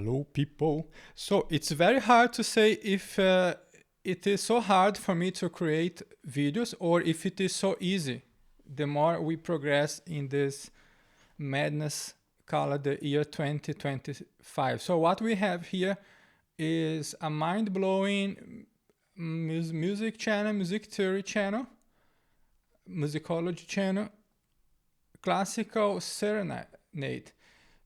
Hello, people. So it's very hard to say if it is so hard for me to create videos or if it is so easy. The more we progress in this madness called the year 2025. So what we have here is a mind-blowing music channel, music theory channel, musicology channel, classical serenade.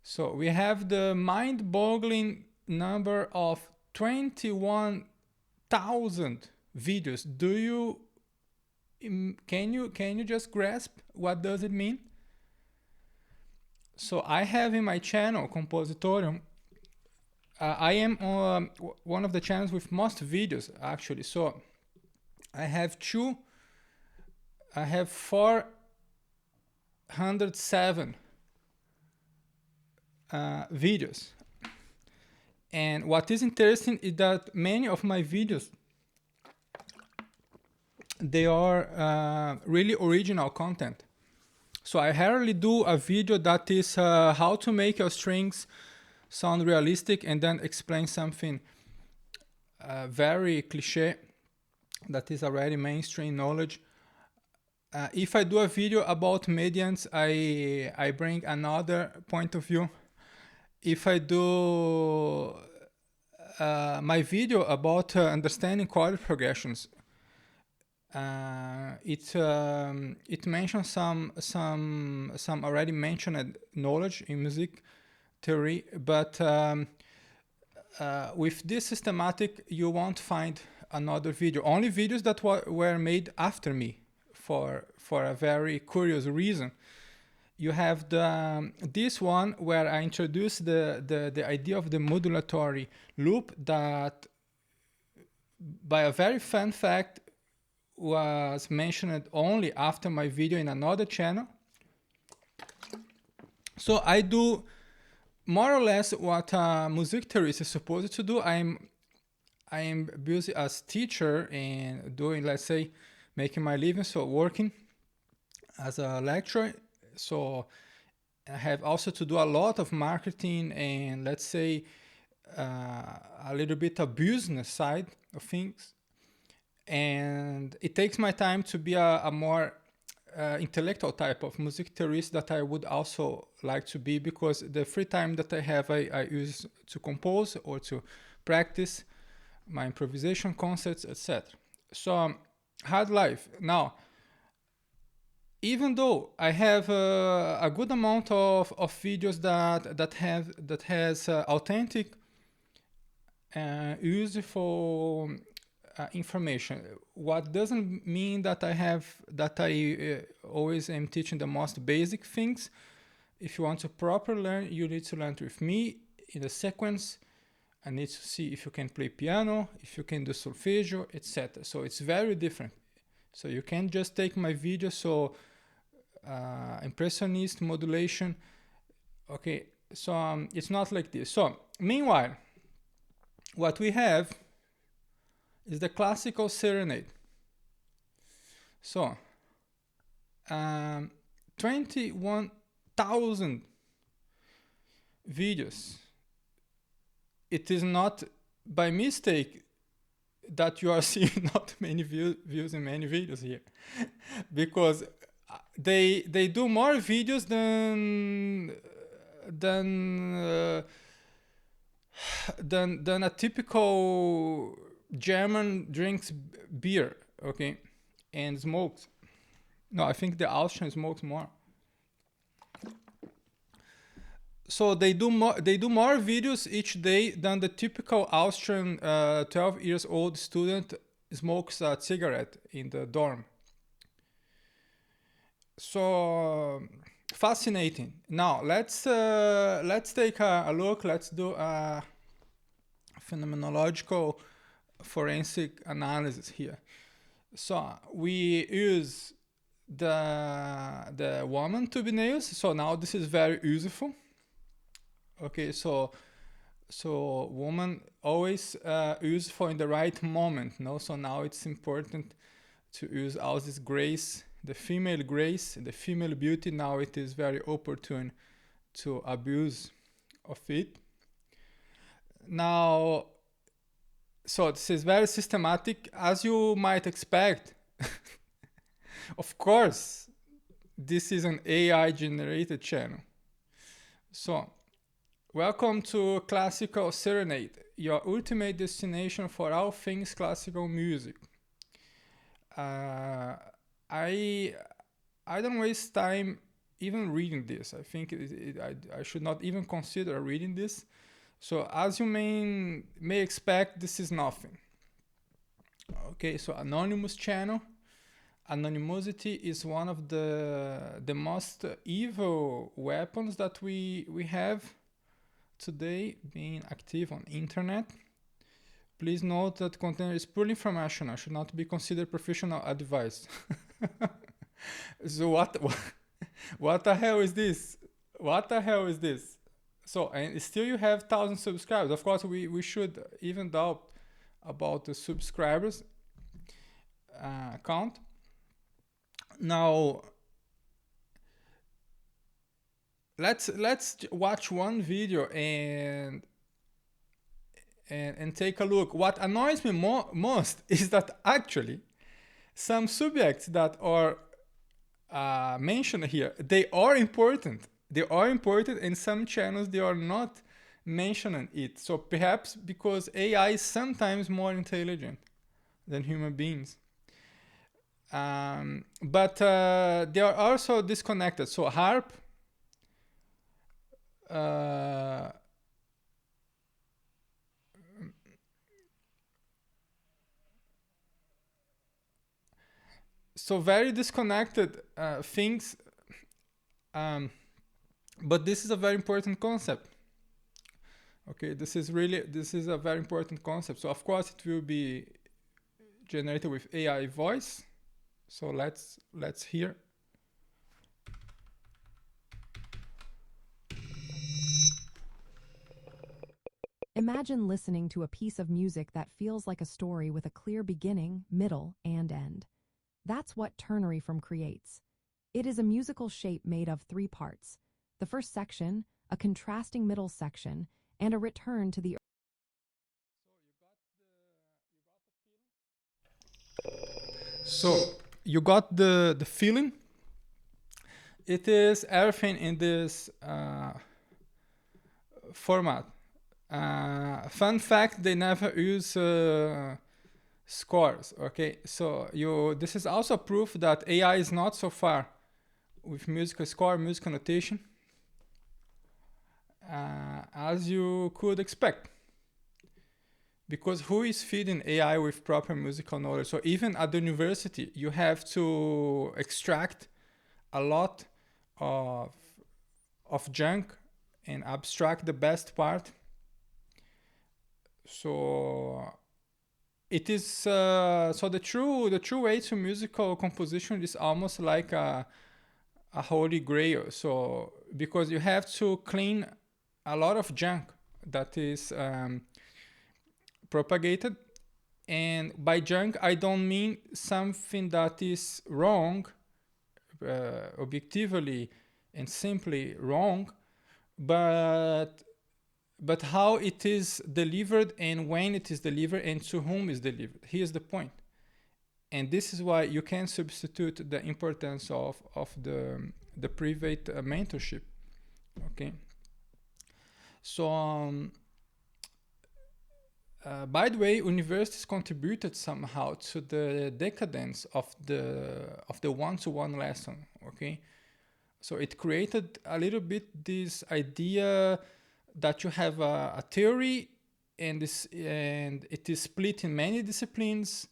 So we have the mind-boggling number of 21,000 videos. Can you just grasp what does it mean? So I have in my channel Kompositorium. I am on one of the channels with most videos actually. So I have 407 videos. And what is interesting is that many of my videos, they are really original content. So I rarely do a video that is how to make your strings sound realistic and then explain something very cliche that is already mainstream knowledge. If I do a video about medians, I bring another point of view. If I do my video about understanding chord progressions, it mentions some already mentioned knowledge in music theory, but with this systematic, you won't find another video. Only videos that were made after me for a very curious reason. You have this one where I introduced the idea of the modulatory loop that, by a very fun fact, was mentioned only after my video in another channel. So I do more or less what a music theorist is supposed to do. I am busy as teacher and doing, let's say, making my living, so working as a lecturer. So I have also to do a lot of marketing and, let's say, a little bit of business side of things. And it takes my time to be a more intellectual type of music theorist that I would also like to be, because the free time that I have, I use to compose or to practice my improvisation concerts, etc. So hard life. Now, even though I have a good amount of videos that has authentic, useful information, what doesn't mean that I always am teaching the most basic things. If you want to properly learn, you need to learn with me in the sequence. I need to see if you can play piano, if you can do solfeggio, etc. So it's very different. So you can't just take my video, so impressionist modulation. Okay, so it's not like this. So meanwhile, what we have is the classical serenade. So 21,000 videos. It is not by mistake that you are seeing not many views in many videos here, because they do more videos than a typical German drinks beer, okay, and smokes. No, I think the Austrian smokes more. So they do more videos each day than the typical Austrian 12 years old student smokes a cigarette in the dorm. So fascinating. Now let's take a look. Let's do a phenomenological forensic analysis here. So we use the woman to be nails. So now this is very useful. Okay, so woman always useful in the right moment. No, so now it's important to use all this grace, the female grace, the female beauty. Now it is very opportune to abuse of it. Now, so this is very systematic, as you might expect. Of course, this is an AI generated channel. So, welcome to Classical Serenade, your ultimate destination for all things classical music. I I don't waste time even reading this. I think I should not even consider reading this. So as you may expect, this is nothing. Okay, so anonymous channel. Anonymity is one of the most evil weapons that we have today, being active on internet. Please note that content is purely informational, should not be considered professional advice. So what the hell is this? What the hell is this? So, and still you have 1,000 subscribers. Of course, we should even doubt about the subscribers count. Now, let's watch one video and take a look. What annoys me most is that actually some subjects that are mentioned here, they are important. They are important, and some channels they are not mentioning it. So perhaps because AI is sometimes more intelligent than human beings. But they are also disconnected. So harp, so very disconnected things. But this is a very important concept. Okay, this is a very important concept. So of course it will be generated with AI voice. So let's hear. Imagine listening to a piece of music that feels like a story with a clear beginning, middle, and end. That's what ternary creates. It is a musical shape made of 3 parts. The first section, a contrasting middle section, and a return to the... So you got the feeling. It is everything in this format. Fun fact: they never use scores. Okay, so this is also proof that AI is not so far with musical score, musical notation, as you could expect. Because who is feeding AI with proper musical knowledge? So even at the university, you have to extract a lot of junk and abstract the best part. So it is so the true way to musical composition is almost like a holy grail. So because you have to clean a lot of junk that is propagated, and by junk I don't mean something that is wrong, objectively and simply wrong, but how it is delivered and when it is delivered and to whom is delivered. Here's the point. And this is why you can substitute the importance of the private mentorship. Okay. So by the way, universities contributed somehow to the decadence of the one-to-one lesson. Okay, so it created a little bit this idea that you have a theory, and it is split in many disciplines,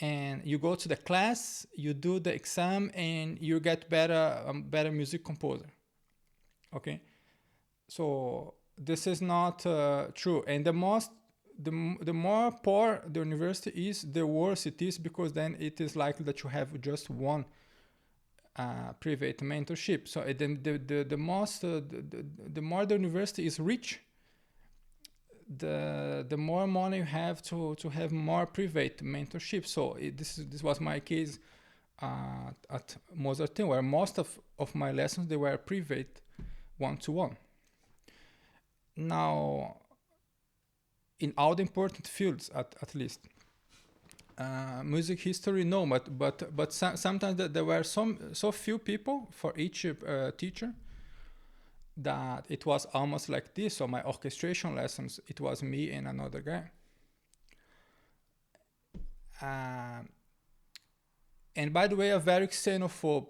and you go to the class, you do the exam, and you get better music composer. Okay, so this is not true, and the more poor the university is, the worse it is, because then it is likely that you have just one private mentorship. So then the more the university is rich, the more money you have to have more private mentorship. So this was my case at Mozarteum, where most of my lessons, they were private, one-to-one. Now, in all the important fields at least. Music history, no, but sometimes there were so few people for each teacher that it was almost like this. So my orchestration lessons, it was me and another guy. And by the way, a very xenophobe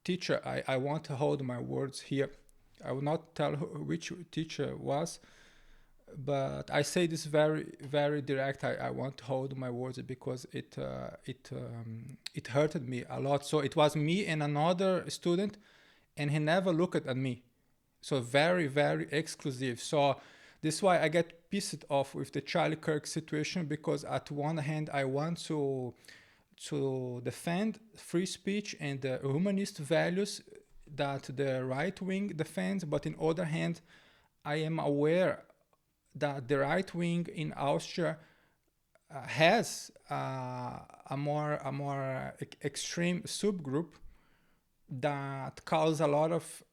teacher. I want to hold my words here. I will not tell which teacher was, but I say this very, very direct. I want to hold my words because it hurted me a lot. So it was me and another student, and he never looked at me. So very, very exclusive. So this is why I get pissed off with the Charlie Kirk situation, because at one hand I want to defend free speech and the humanist values that the right wing defends, but in other hand, I am aware that the right wing in Austria has a more extreme subgroup that caused a lot of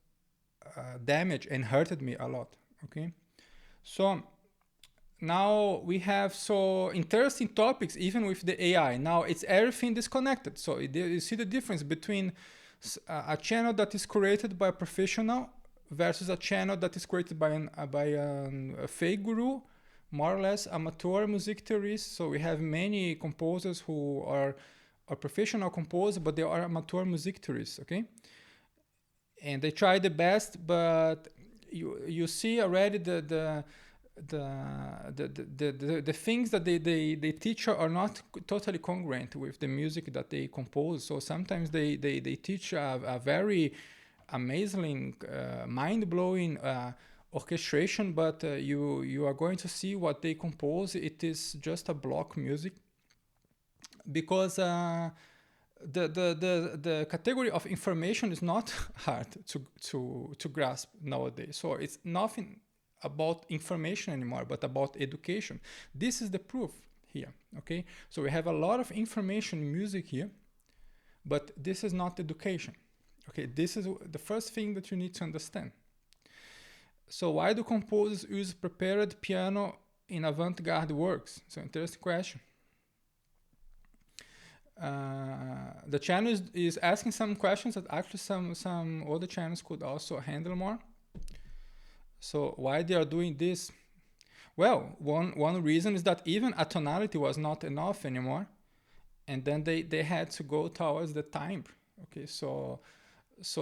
damage and hurted me a lot. Okay, so now we have so interesting topics even with the AI. Now it's everything disconnected. So you see the difference between a channel that is created by a professional versus a channel that is created by a fake guru, more or less amateur music theorists. So we have many composers who are professional composers, but they are amateur music theorists, okay? And they try the best, but you see already the things that they teach are not totally congruent with the music that they compose. So sometimes they teach a very amazing, mind-blowing orchestration, but you are going to see what they compose. It is just a block music, because the category of information is not hard to grasp nowadays. So it's nothing about information anymore, but about education. This is the proof here, okay? So we have a lot of information in music here, but this is not education, okay? This is the first thing that you need to understand. So why do composers use prepared piano in avant-garde works? So interesting question. The channel is asking some questions that actually some other channels could also handle more. So why they are doing this? Well, one reason is that even a tonality was not enough anymore, and then they had to go towards the timbre. Okay, so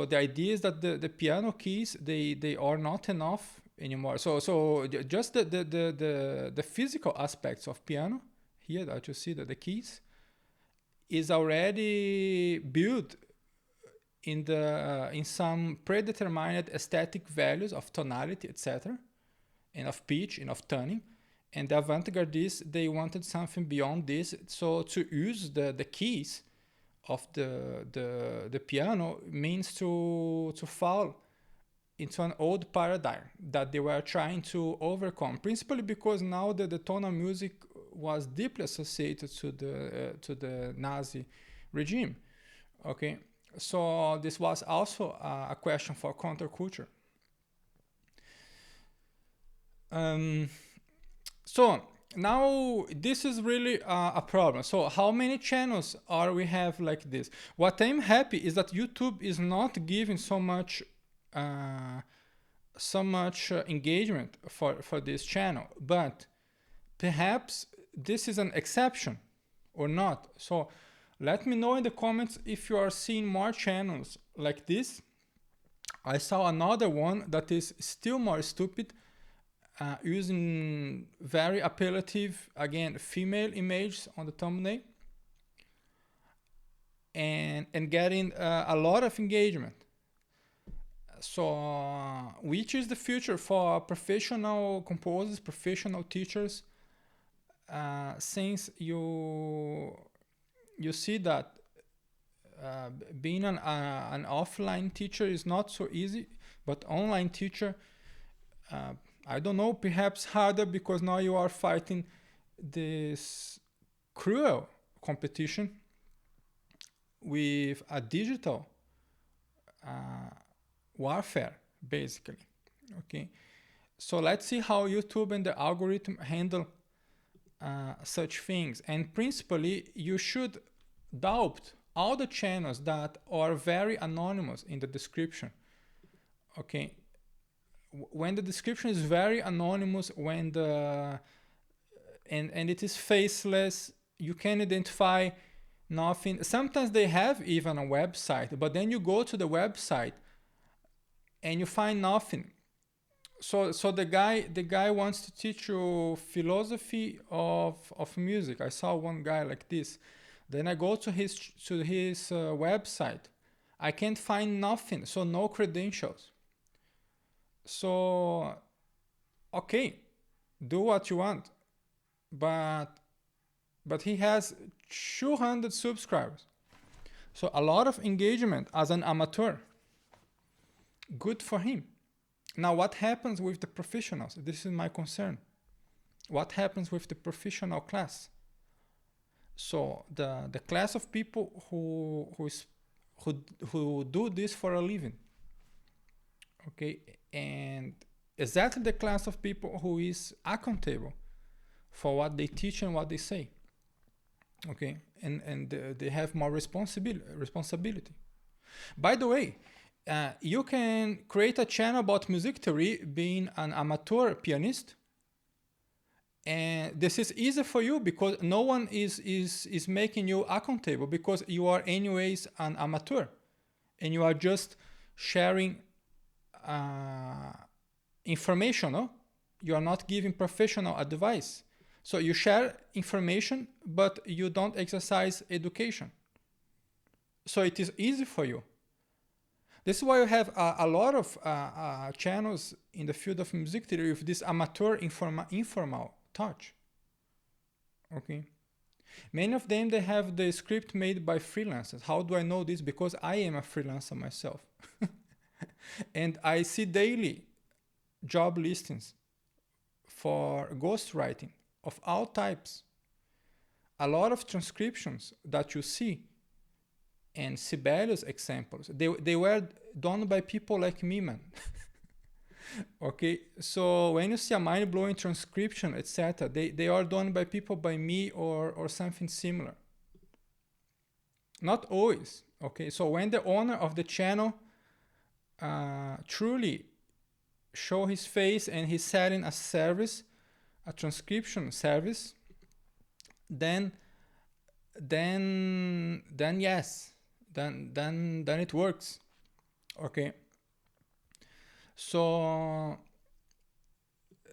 the idea is that the piano keys they are not enough anymore. So just the physical aspects of piano here that you see that the keys is already built in some predetermined aesthetic values of tonality, etc., and of pitch and of tuning. And the avant-gardists, they wanted something beyond this. So to use the keys of the piano means to fall into an old paradigm that they were trying to overcome, principally because now the tonal music was deeply associated to the Nazi regime. Okay, so this was also a question for counterculture. So now this is really a problem. So how many channels are we have like this? What I'm happy is that YouTube is not giving so much engagement for this channel, but perhaps this is an exception or not. So let me know in the comments if you are seeing more channels like this. I saw another one that is still more stupid, using very appellative, again, female images on the thumbnail, and getting a lot of engagement. So which is the future for professional composers, professional teachers, since you see that being an offline teacher is not so easy, but online teacher, I don't know, perhaps harder, because now you are fighting this cruel competition with a digital warfare, basically. Okay, so let's see how YouTube and the algorithm handle such things. And principally, you should doubt all the channels that are very anonymous in the description. Okay, when the description is very anonymous, when the and it is faceless, you can identify nothing. Sometimes they have even a website, but then you go to the website and you find nothing. So the guy wants to teach you philosophy of music. I saw one guy like this. Then I go to his website. I can't find nothing, so no credentials. So okay, do what you want, but he has 200 subscribers, so a lot of engagement as an amateur. Good for him. Now, what happens with the professionals? This is my concern. What happens with the professional class? So the class of people who do this for a living, okay, and exactly the class of people who is accountable for what they teach and what they say, okay, and they have more responsibility. By the way, you can create a channel about music theory being an amateur pianist, and this is easy for you because no one is making you accountable, because you are anyways an amateur and you are just sharing information. No? You are not giving professional advice. So you share information, but you don't exercise education. So it is easy for you. This is why you have a lot of channels in the field of music theory with this amateur informal touch. Okay. Many of them, they have the script made by freelancers. How do I know this? Because I am a freelancer myself. And I see daily job listings for ghostwriting of all types. A lot of transcriptions that you see, and Sibelius examples, they were done by people like me, man. Okay, so when you see a mind-blowing transcription, etc., they are done by people by me or something similar. Not always. Okay, so when the owner of the channel truly show his face and he's selling a service, a transcription service, then yes, then it works. Okay, so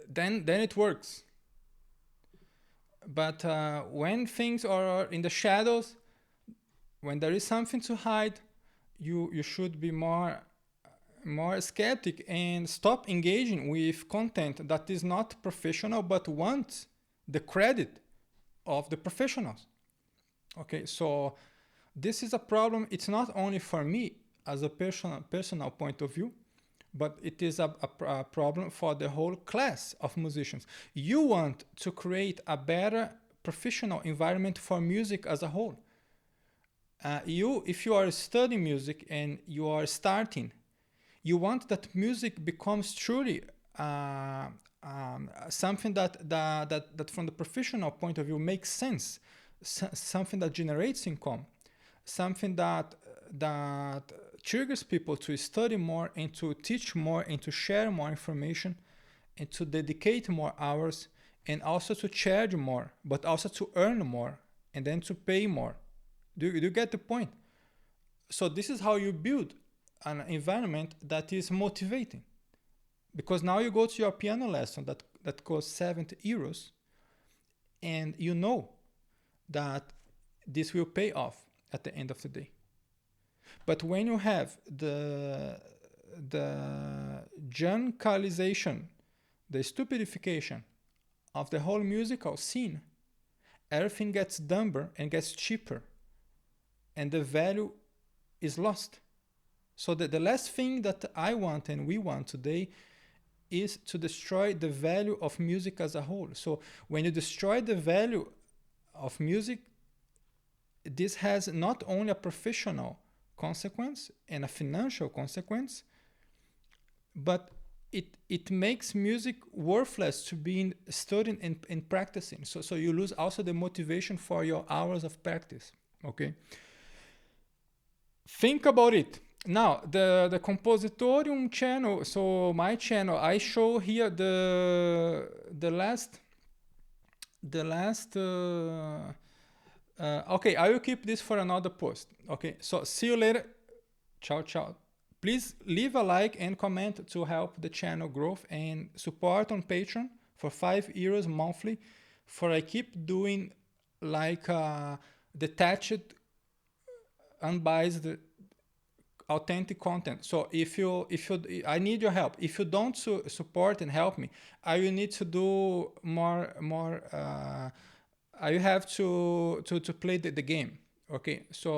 then it works. But when things are in the shadows, when there is something to hide, you should be more skeptic and stop engaging with content that is not professional but wants the credit of the professionals. Okay, so this is a problem. It's not only for me as a personal point of view, but it is a problem for the whole class of musicians. You want to create a better professional environment for music as a whole. If you are studying music and you are starting, you want that music becomes truly something that from the professional point of view makes sense, something that generates income, something that triggers people to study more and to teach more and to share more information and to dedicate more hours and also to charge more, but also to earn more and then to pay more. Do you get the point? So this is how you build an environment that is motivating. Because now you go to your piano lesson that costs 70 euros and you know that this will pay off at the end of the day. But when you have the junkalization, the stupidification of the whole musical scene, everything gets dumber and gets cheaper, and the value is lost. So the last thing that I want and we want today is to destroy the value of music as a whole. So when you destroy the value of music, this has not only a professional consequence and a financial consequence, but it makes music worthless to be studying and practicing. So you lose also the motivation for your hours of practice. Okay. Think about it. Now the Kompositorium channel. So my channel, I show here the last okay, I will keep this for another post. Okay, so see you later. Ciao, ciao. Please leave a like and comment to help the channel growth, and support on Patreon for €5 monthly, for I keep doing like detached, unbiased, authentic content. So if you I need your help. If you don't support and help me, I will need to do more I have to play the game. Okay, so